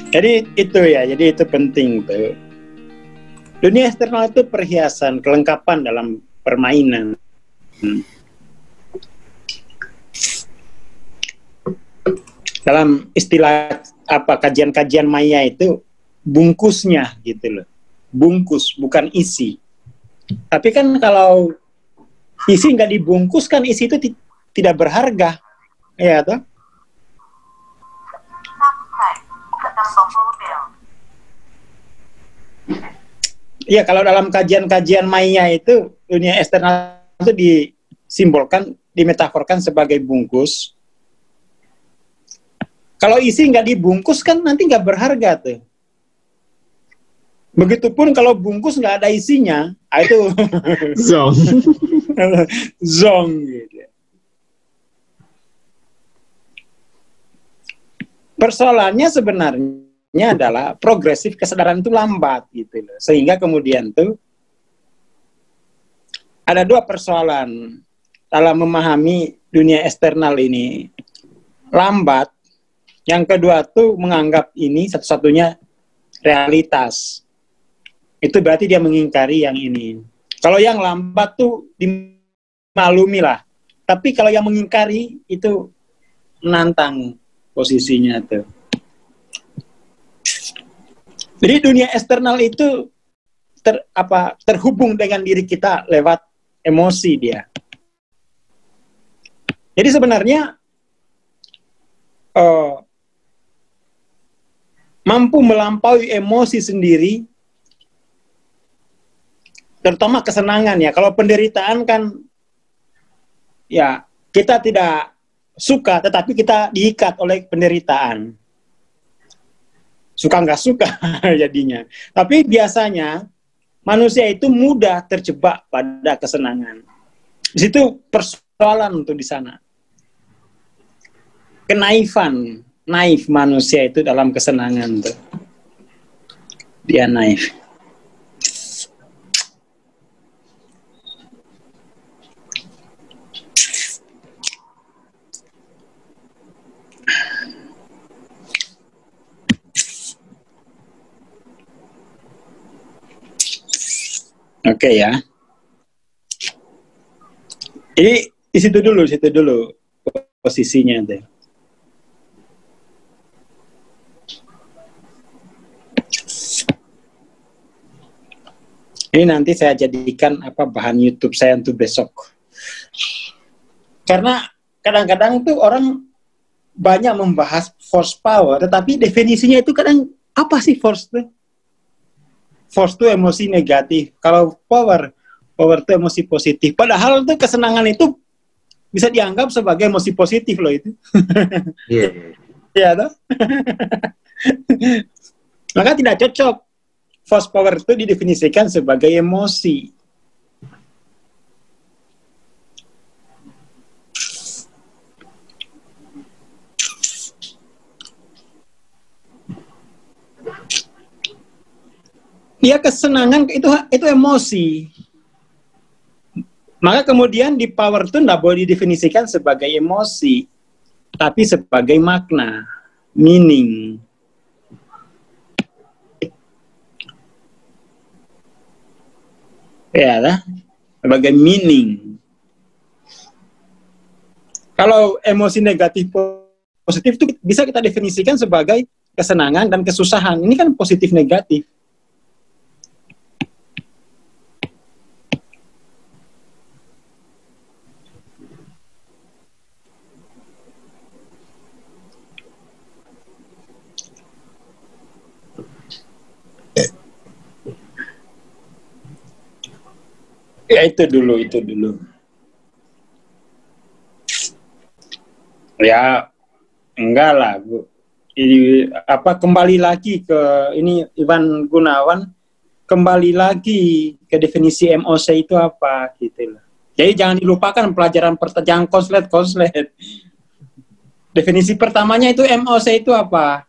Jadi itu ya, jadi itu penting tuh. Dunia eksternal itu perhiasan, kelengkapan dalam permainan. Dalam istilah apa kajian-kajian maya itu bungkusnya gitu loh. Bungkus bukan isi. Tapi kan kalau isi nggak dibungkus kan isi itu tidak berharga, ya toh? Iya, kalau dalam kajian-kajian maya itu dunia eksternal itu disimbolkan, dimetaforkan sebagai bungkus. Kalau isi nggak dibungkus kan nanti nggak berharga tuh. Begitupun kalau bungkus nggak ada isinya, itu Zong. zong gitu. Persoalannya sebenarnya adalah progresif kesadaran itu lambat gitu loh. Sehingga kemudian tuh ada dua persoalan dalam memahami dunia eksternal ini. Lambat, yang kedua tuh menganggap ini satu-satunya realitas. Itu berarti dia mengingkari yang ini. Kalau yang lambat tuh dimaklumi lah. Tapi kalau yang mengingkari itu menantang posisinya tuh. Jadi dunia eksternal itu terhubung dengan diri kita lewat emosi dia. Jadi sebenarnya mampu melampaui emosi sendiri, terutama kesenangan ya. Kalau penderitaan kan ya kita tidak suka, tetapi kita diikat oleh penderitaan. Suka nggak suka jadinya. Tapi biasanya manusia itu mudah terjebak pada kesenangan. Di situ persoalan untuk di sana. Kenaifan, naif manusia itu dalam kesenangan tuh. Dia naif. Oke ya. Jadi di situ dulu posisinya deh. Ini nanti saya jadikan bahan YouTube saya untuk besok. Karena kadang-kadang tuh orang banyak membahas force power, tetapi definisinya itu kadang apa sih force itu? Force itu emosi negatif. Kalau power itu emosi positif. Padahal tuh kesenangan itu bisa dianggap sebagai emosi positif loh itu. Iya. Iya toh? Maka tidak cocok. Force power itu didefinisikan sebagai emosi. Ya kesenangan itu emosi. Maka kemudian di power itu tidak boleh didefinisikan sebagai emosi, tapi sebagai makna, meaning. Ya lah, sebagai meaning. Kalau emosi negatif positif itu bisa kita definisikan sebagai kesenangan dan kesusahan. Ini kan positif negatif. Ya itu dulu. Ya enggak lah, Bu. Ini kembali lagi ke ini Iwan Gunawan, kembali lagi ke definisi MOC itu apa gitu loh. Jadi jangan dilupakan pelajaran jangan konslet. Definisi pertamanya itu MOC itu apa?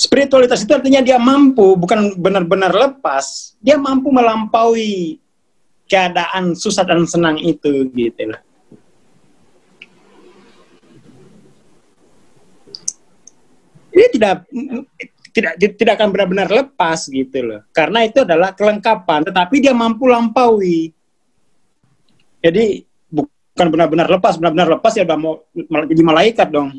Spiritualitas itu artinya dia mampu, bukan benar-benar lepas, dia mampu melampaui keadaan susah dan senang itu, gitu loh. Dia tidak akan benar-benar lepas, gitu loh. Karena itu adalah kelengkapan, tetapi dia mampu lampaui. Jadi bukan benar-benar lepas ya udah mau jadi malaikat dong.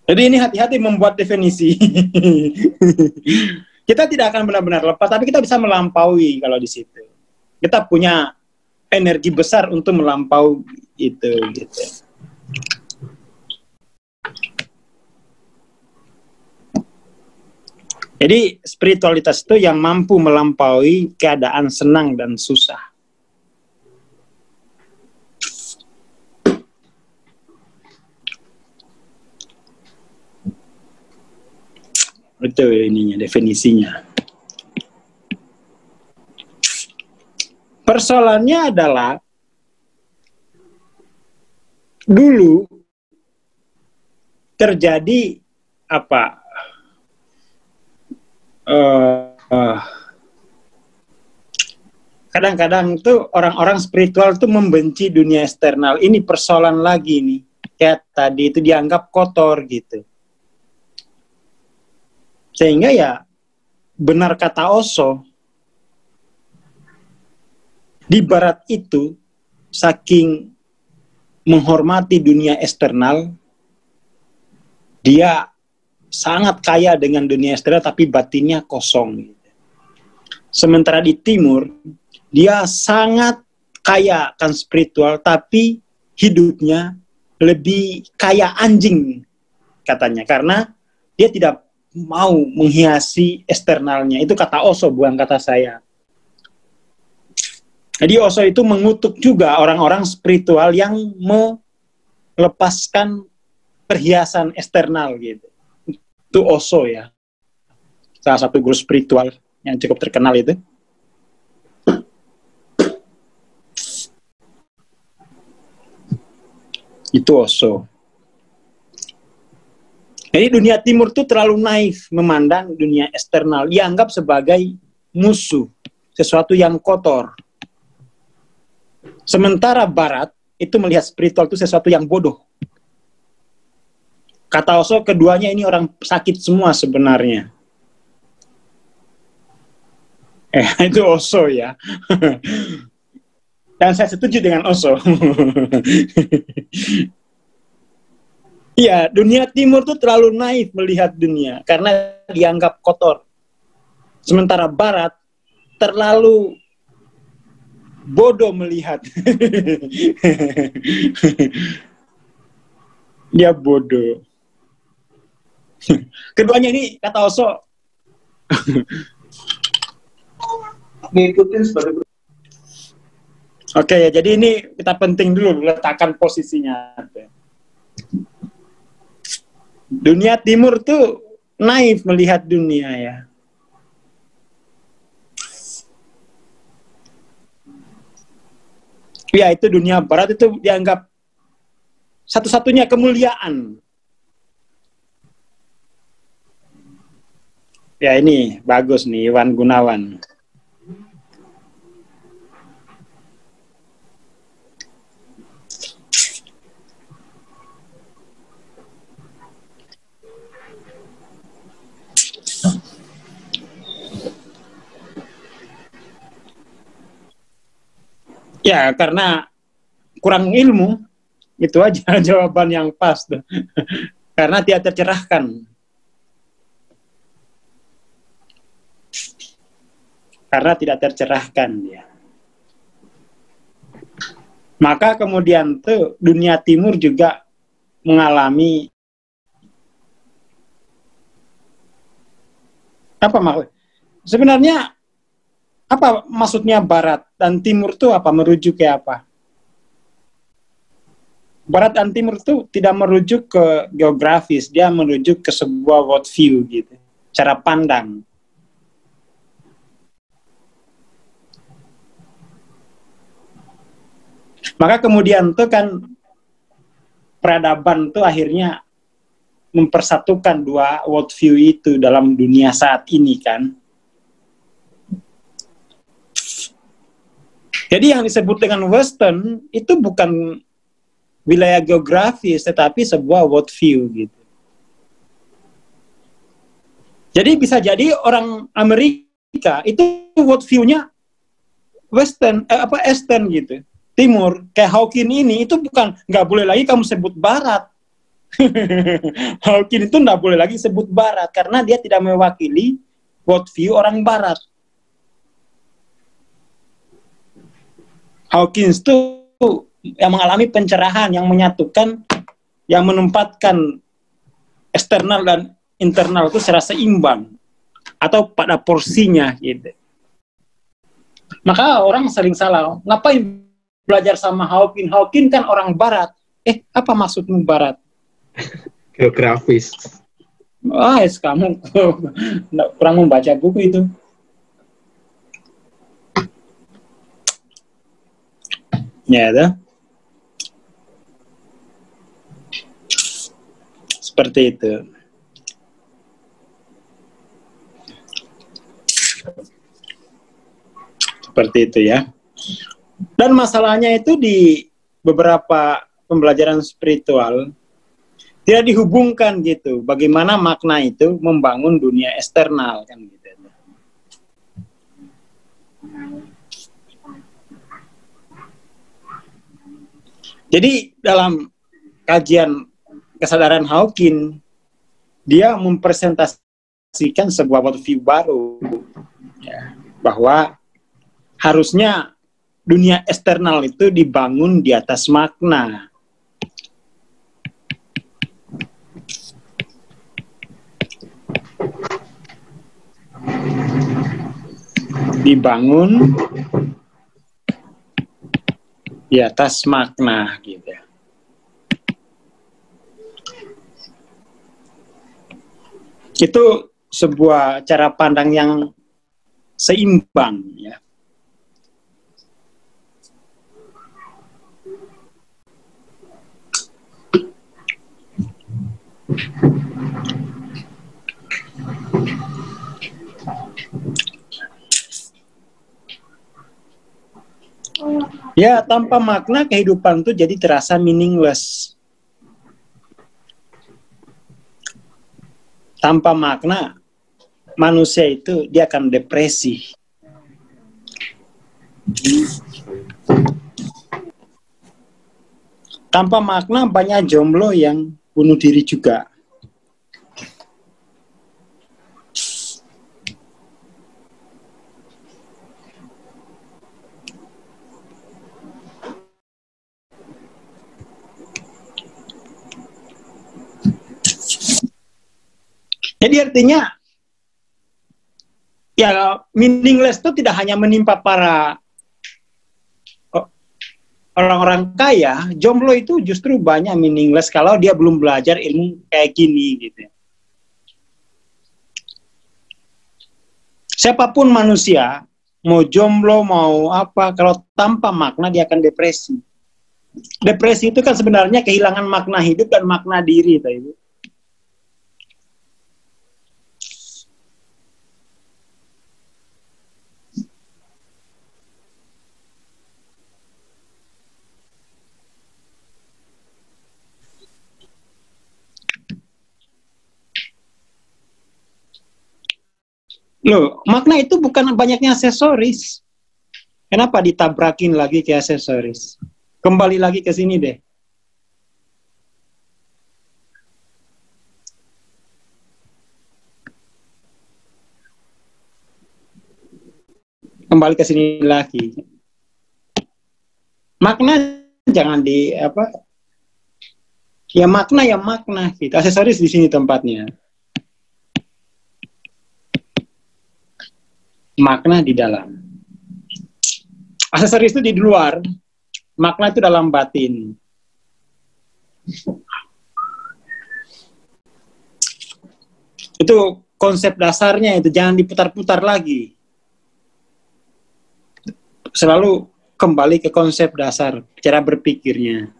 Jadi ini hati-hati membuat definisi. Kita tidak akan benar-benar lepas, tapi kita bisa melampaui kalau di situ. Kita punya energi besar untuk melampaui itu, gitu. Jadi spiritualitas itu yang mampu melampaui keadaan senang dan susah. Itu ininya, definisinya. Persoalannya adalah dulu terjadi apa? Kadang-kadang tuh orang-orang spiritual tuh membenci dunia eksternal. Ini persoalan lagi nih. Kayak tadi itu dianggap kotor gitu. Sehingga ya benar kata Osho, di barat itu saking menghormati dunia eksternal, dia sangat kaya dengan dunia eksternal tapi batinnya kosong. Sementara di timur, dia sangat kaya kan spiritual tapi hidupnya lebih kaya anjing katanya, karena dia tidak mau menghiasi eksternalnya. Itu kata Osho, bukan kata saya. Jadi Osho itu mengutuk juga orang-orang spiritual yang melepaskan perhiasan eksternal gitu. Itu Osho ya, salah satu guru spiritual yang cukup terkenal itu. Itu Osho. Jadi dunia timur itu terlalu naif memandang dunia eksternal, dianggap sebagai musuh, sesuatu yang kotor. Sementara barat itu melihat spiritual itu sesuatu yang bodoh. Kata Osho, keduanya ini orang sakit semua sebenarnya. Itu Osho ya. Dan saya setuju dengan Osho. Iya, dunia timur tuh terlalu naif melihat dunia karena dianggap kotor. Sementara barat terlalu bodoh melihat. Dia bodoh. Keduanya ini kata Osho ngikutin sebagai. Oke ya, jadi ini kita penting dulu letakkan posisinya. Dunia timur tuh naif melihat dunia ya. Ya, itu dunia barat itu dianggap satu-satunya kemuliaan. Ya ini bagus nih, Iwan Gunawan. Ya, karena kurang ilmu, itu aja jawaban yang pas. Karena dia tercerahkan. Karena tidak tercerahkan dia. Maka kemudian tuh dunia timur juga mengalami apa maksud? Sebenarnya apa maksudnya barat dan timur tuh apa, merujuk ke apa? Barat dan timur itu tidak merujuk ke geografis, dia merujuk ke sebuah world view gitu, cara pandang. Maka kemudian tuh kan peradaban tuh akhirnya mempersatukan dua worldview itu dalam dunia saat ini kan. Jadi yang disebut dengan Western itu bukan wilayah geografis, tetapi sebuah worldview gitu. Jadi bisa jadi orang Amerika itu worldview-nya Western, Eastern gitu, Timur. Kayak Hawking ini itu bukan, nggak boleh lagi kamu sebut Barat. Hawking itu nggak boleh lagi sebut Barat karena dia tidak mewakili worldview orang Barat. Hawkins itu yang mengalami pencerahan, yang menyatukan, yang menempatkan eksternal dan internal itu secara seimbang atau pada porsinya gitu. Maka orang sering salah, ngapain belajar sama Hawking? Hawking kan orang Barat. Apa maksudmu Barat? Geografis. Kamu kurang membaca buku itu. Ya, ada. Seperti itu. Seperti itu ya. Dan masalahnya itu di beberapa pembelajaran spiritual tidak dihubungkan gitu. Bagaimana makna itu membangun dunia eksternal kan gitu. Jadi dalam kajian kesadaran Hawking, dia mempresentasikan sebuah worldview baru, ya, bahwa harusnya dunia eksternal itu dibangun di atas makna. Dibangun di atas makna gitu. Itu sebuah cara pandang yang seimbang ya. Ya, tanpa makna kehidupan itu jadi terasa meaningless. Tanpa makna, manusia itu dia akan depresi. Tanpa makna banyak jomblo yang bunuh diri juga. Jadi artinya, ya meaningless itu tidak hanya menimpa para orang-orang kaya, jomblo itu justru banyak meaningless kalau dia belum belajar ilmu kayak gini gitu. Siapapun manusia, mau jomblo, mau apa, kalau tanpa makna dia akan depresi. Depresi itu kan sebenarnya kehilangan makna hidup dan makna diri, Ibu. Loh, makna itu bukan banyaknya aksesoris. Kenapa ditabrakin lagi ke aksesoris? Kembali lagi ke sini deh. Kembali ke sini lagi. Makna jangan di apa? Ya makna gitu. Aksesoris di sini tempatnya. Makna di dalam. Aksesoris itu di luar, makna itu dalam batin. Itu konsep dasarnya itu, jangan diputar-putar lagi. Selalu kembali ke konsep dasar, cara berpikirnya.